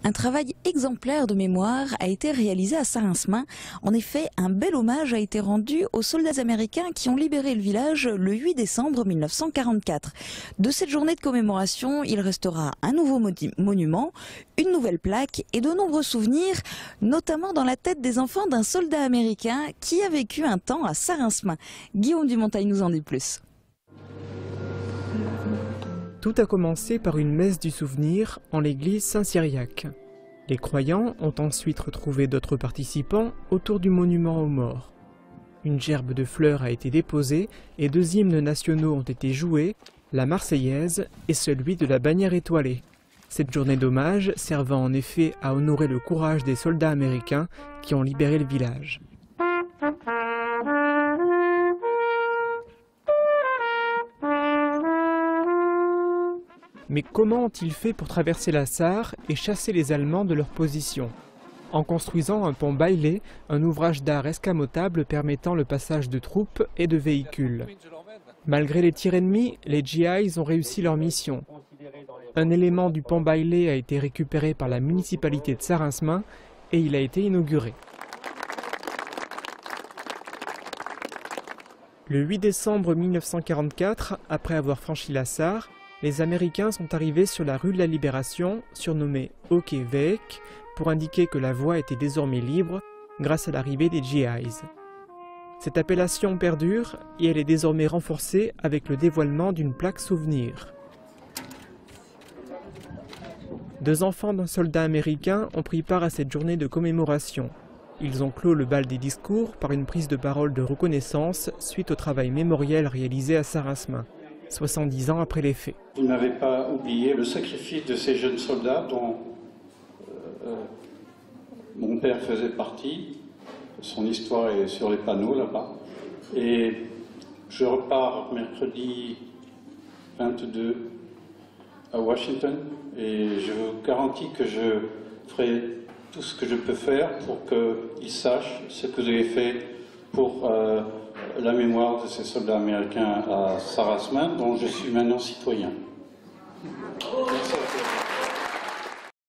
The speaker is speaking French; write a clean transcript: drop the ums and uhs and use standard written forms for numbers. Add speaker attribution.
Speaker 1: Un travail exemplaire de mémoire a été réalisé à Saint-Rincemin. En effet, un bel hommage a été rendu aux soldats américains qui ont libéré le village le 8 décembre 1944. De cette journée de commémoration, il restera un nouveau monument, une nouvelle plaque et de nombreux souvenirs, notamment dans la tête des enfants d'un soldat américain qui a vécu un temps à Saint-Rincemin. Guillaume Dumontagne nous en dit plus.
Speaker 2: Tout a commencé par une messe du souvenir en l'église Saint-Cyriaque. Les croyants ont ensuite retrouvé d'autres participants autour du monument aux morts. Une gerbe de fleurs a été déposée et 2 hymnes nationaux ont été joués, la Marseillaise et celui de la bannière étoilée. Cette journée d'hommage servant en effet à honorer le courage des soldats américains qui ont libéré le village. Mais comment ont-ils fait pour traverser la Sarre et chasser les Allemands de leur position? En construisant un pont Bailey, un ouvrage d'art escamotable permettant le passage de troupes et de véhicules. Malgré les tirs ennemis, les GIs ont réussi leur mission. Un élément du pont Bailey a été récupéré par la municipalité de Saint-Rincemin et il a été inauguré. Le 8 décembre 1944, après avoir franchi la Sarre, les Américains sont arrivés sur la rue de la Libération, surnommée Hockey Weg, pour indiquer que la voie était désormais libre grâce à l'arrivée des GIs. Cette appellation perdure et elle est désormais renforcée avec le dévoilement d'une plaque souvenir. 2 enfants d'un soldat américain ont pris part à cette journée de commémoration. Ils ont clos le bal des discours par une prise de parole de reconnaissance suite au travail mémoriel réalisé à Saint-Rincemin, 70 ans après les faits.
Speaker 3: Vous n'avez pas oublié le sacrifice de ces jeunes soldats dont mon père faisait partie. Son histoire est sur les panneaux là-bas. Et je repars mercredi 22 à Washington et je vous garantis que je ferai tout ce que je peux faire pour qu'ils sachent ce que vous avez fait pour la mémoire de ces soldats américains à Saint-Rincemin, dont je suis maintenant citoyen. Merci.